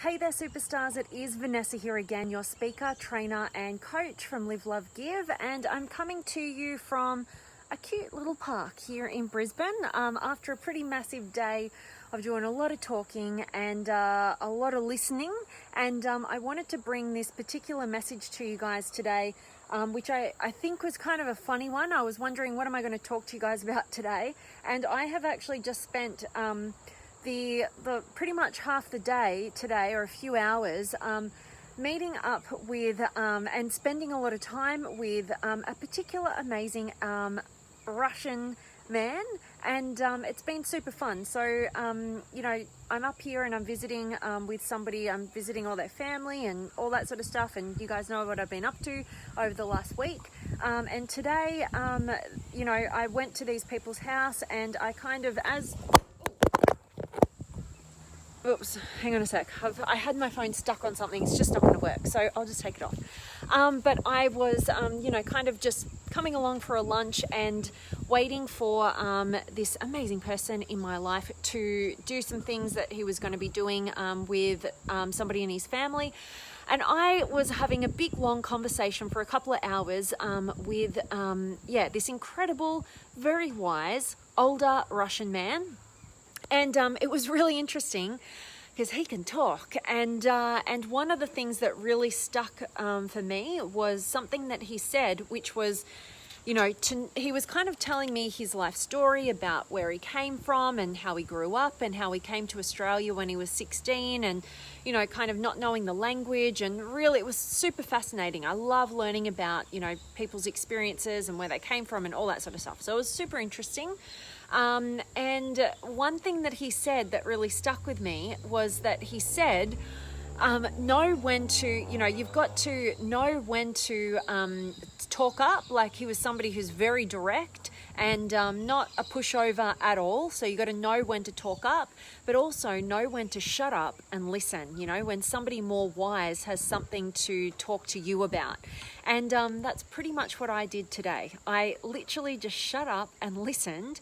Hey there superstars, it is Vanessa here again, your speaker, trainer and coach from Live, Love, Give, and I'm coming to you from a cute little park here in Brisbane after a pretty massive day of doing a lot of talking and a lot of listening, and I wanted to bring this particular message to you guys today, which I think was kind of a funny one. I was wondering, what am I going to talk to you guys about today? And I have actually just spent the pretty much half the day today, or a few hours, meeting up with and spending a lot of time with a particular amazing Russian man, and it's been super fun. So you know, I'm up here and I'm visiting with somebody. I'm visiting all their family and all that sort of stuff, and you guys know what I've been up to over the last week. And today, you know, I went to these people's house, and I kind of, oops, hang on a sec. I had my phone stuck on something. It's just not going to work, so I'll just take it off. But I was, you know, kind of just coming along for a lunch and waiting for this amazing person in my life to do some things that he was going to be doing with somebody in his family. And I was having a big, long conversation for a couple of hours with, yeah, this incredible, very wise, older Russian man. And it was really interesting because he can talk. And one of the things that really stuck for me was something that he said, which was, you know, he was kind of telling me his life story about where he came from and how he grew up and how he came to Australia when he was 16 and, you know, kind of not knowing the language. And really, it was super fascinating. I love learning about, you know, people's experiences and where they came from and all that sort of stuff. So it was super interesting. And one thing that he said that really stuck with me was that he said, know when to, you know, you've got to know when to talk up. Like, he was somebody who's very direct and not a pushover at all. So you got to know when to talk up, but also know when to shut up and listen, you know, when somebody more wise has something to talk to you about. And that's pretty much what I did today. I literally just shut up and listened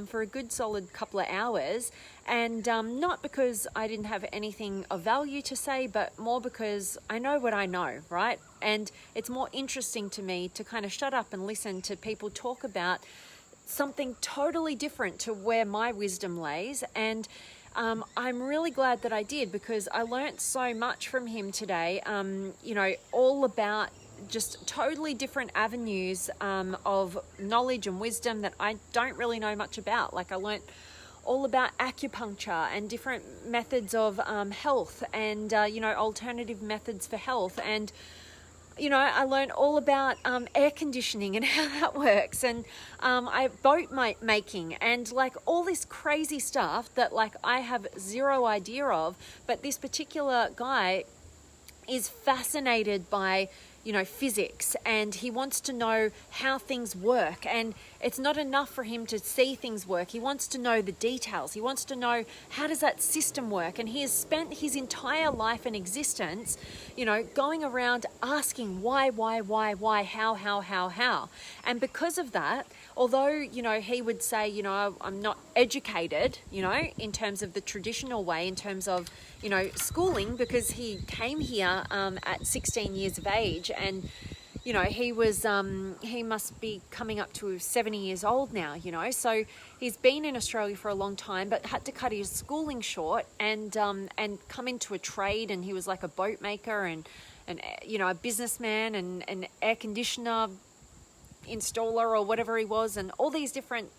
for a good solid couple of hours. And not because I didn't have anything of value to say, but more because I know what I know, right? And it's more interesting to me to kind of shut up and listen to people talk about something totally different to where my wisdom lays. And I'm really glad that I did, because I learnt so much from him today, you know, all about just totally different avenues of knowledge and wisdom that I don't really know much about. Like, I learnt all about acupuncture and different methods of health and, you know, alternative methods for health. And, you know, I learned all about air conditioning and how that works, and boat making, and like all this crazy stuff that like I have zero idea of. But this particular guy is fascinated by, you know, physics, and he wants to know how things work. And it's not enough for him to see things work. He wants to know the details. He wants to know, how does that system work? And he has spent his entire life and existence, you know, going around asking why, how. And because of that, although, you know, he would say, you know, I'm not educated, you know, in terms of the traditional way, in terms of, you know, schooling, because he came here at 16 years of age, and, you know, he was he must be coming up to 70 years old now, you know. So he's been in Australia for a long time, but had to cut his schooling short and come into a trade. And he was like a boat maker and you know, a businessman and an air conditioner installer or whatever he was, and all these different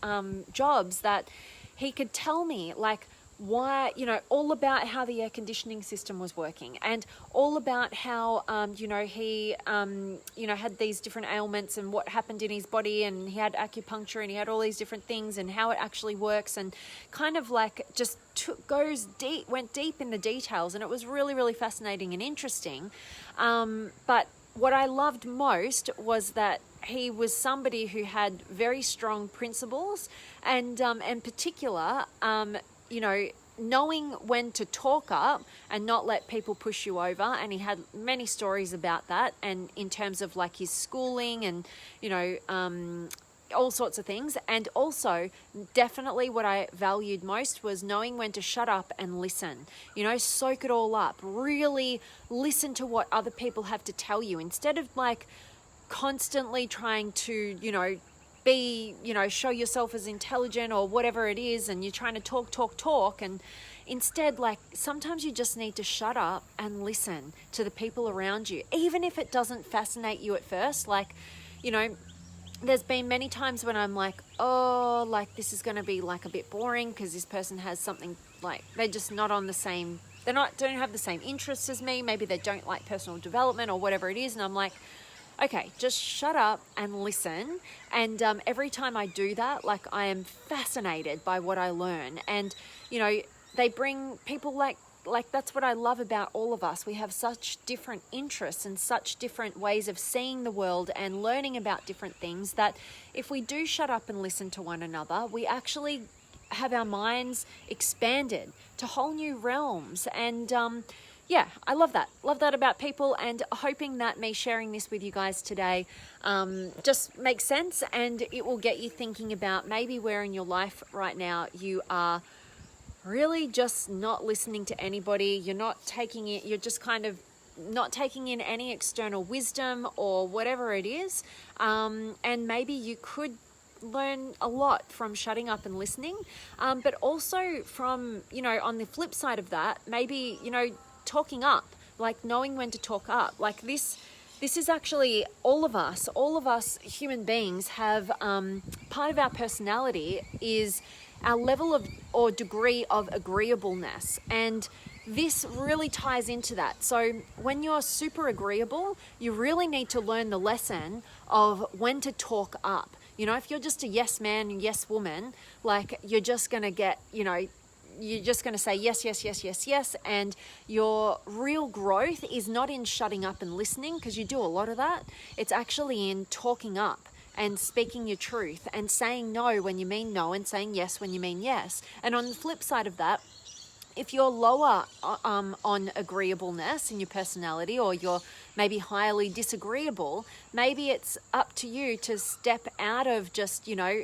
jobs that he could tell me, like, why, you know, all about how the air conditioning system was working, and all about how, you know, he, you know, had these different ailments and what happened in his body, and he had acupuncture and he had all these different things and how it actually works, and kind of like just went deep in the details. And it was really, really fascinating and interesting. But what I loved most was that he was somebody who had very strong principles, and in particular, you know, knowing when to talk up and not let people push you over. And he had many stories about that, and in terms of like his schooling and, you know, all sorts of things. And also definitely what I valued most was knowing when to shut up and listen, you know, soak it all up, really listen to what other people have to tell you, instead of like constantly trying to, you know, be, you know, show yourself as intelligent or whatever it is, and you're trying to talk, and instead, like, sometimes you just need to shut up and listen to the people around you, even if it doesn't fascinate you at first. Like, you know, there's been many times when I'm like, oh, like this is going to be like a bit boring because this person has something, like they're just not on the same, don't have the same interests as me. Maybe they don't like personal development or whatever it is. And I'm like, okay, just shut up and listen. And every time I do that, like, I am fascinated by what I learn. And, you know, they bring people like that's what I love about all of us. We have such different interests and such different ways of seeing the world and learning about different things, that if we do shut up and listen to one another, we actually have our minds expanded to whole new realms. And yeah, I love that. Love that about people, and hoping that me sharing this with you guys today just makes sense, and it will get you thinking about maybe where in your life right now you are really just not listening to anybody. You're not taking it, you're just kind of not taking in any external wisdom or whatever it is. And maybe you could learn a lot from shutting up and listening. But also from, you know, on the flip side of that, maybe, you know, talking up, like knowing when to talk up. Like this is actually all of us human beings have, part of our personality is our level of or degree of agreeableness, and this really ties into that. So when you're super agreeable, you really need to learn the lesson of when to talk up. You know, if you're just a yes man, yes woman, like, you're just going to get, you know, you're just going to say yes, yes, yes, yes, yes. And your real growth is not in shutting up and listening, because you do a lot of that. It's actually in talking up and speaking your truth and saying no when you mean no and saying yes when you mean yes. And on the flip side of that, if you're lower on agreeableness in your personality, or you're maybe highly disagreeable, maybe it's up to you to step out of just, you know,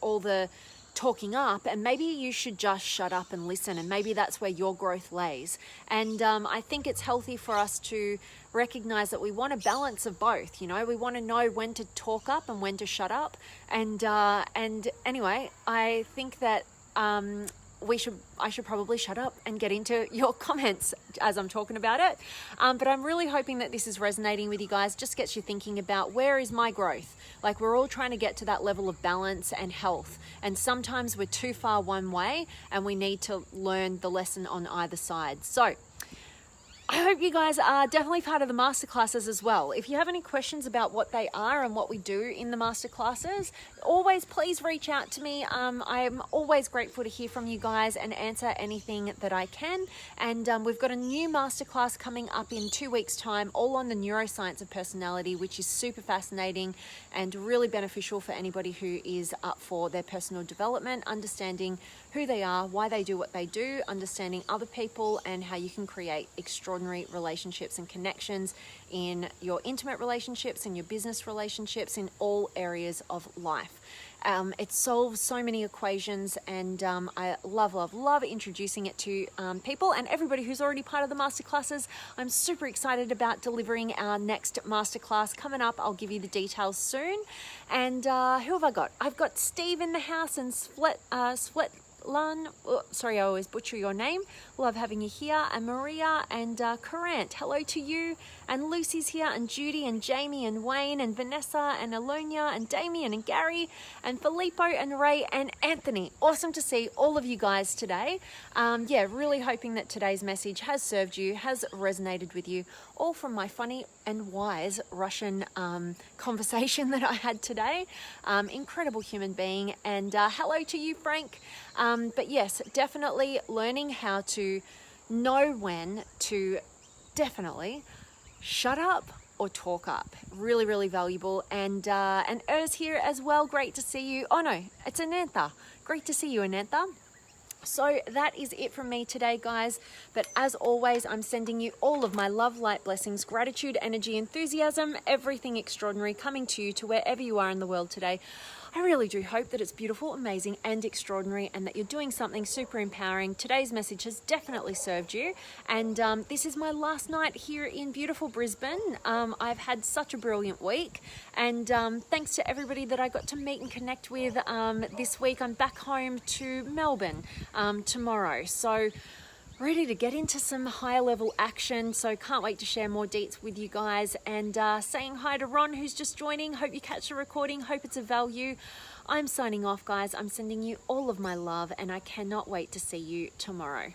all the talking up, and maybe you should just shut up and listen, and maybe that's where your growth lays. And I think it's healthy for us to recognize that we want a balance of both. You know, we want to know when to talk up and when to shut up. And anyway, I think that I should probably shut up and get into your comments as I'm talking about it. But I'm really hoping that this is resonating with you guys, just gets you thinking about, where is my growth? Like, we're all trying to get to that level of balance and health. And sometimes we're too far one way, and we need to learn the lesson on either side. So I hope you guys are definitely part of the masterclasses as well. If you have any questions about what they are and what we do in the masterclasses, always please reach out to me. I'm always grateful to hear from you guys and answer anything that I can. And we've got a new masterclass coming up in 2 weeks' time, all on the neuroscience of personality, which is super fascinating and really beneficial for anybody who is up for their personal development, understanding who they are, why they do what they do, understanding other people, and how you can create extraordinary relationships and connections in your intimate relationships, in your business relationships, in all areas of life. It solves so many equations, and I love introducing it to people and everybody who's already part of the masterclasses. I'm super excited about delivering our next masterclass coming up. I'll give you the details soon. And who have I got? I've got Steve in the house, and Svetlan, sorry, I always butcher your name. Love having you here. And Maria and Courant, hello to you. And Lucy's here, and Judy and Jamie and Wayne and Vanessa and Alonia and Damien and Gary and Filippo and Ray and Anthony. Awesome to see all of you guys today. Yeah, really hoping that today's message has served you, has resonated with you, all from my funny and wise Russian conversation that I had today. Incredible human being. And hello to you, Frank. But yes, definitely learning how to know when to definitely shut up or talk up. Really, really valuable. And Urs here as well. Great to see you. Oh no, it's Anantha. Great to see you, Anantha. So that is it from me today, guys. But as always, I'm sending you all of my love, light, blessings, gratitude, energy, enthusiasm, everything extraordinary coming to you to wherever you are in the world today. I really do hope that it's beautiful, amazing, and extraordinary, and that you're doing something super empowering. Today's message has definitely served you, and this is my last night here in beautiful Brisbane. I've had such a brilliant week, and thanks to everybody that I got to meet and connect with this week. I'm back home to Melbourne tomorrow, so ready to get into some higher level action. So can't wait to share more deets with you guys, and saying hi to Ron, who's just joining. Hope you catch the recording, hope it's of value. I'm signing off, guys. I'm sending you all of my love, and I cannot wait to see you tomorrow.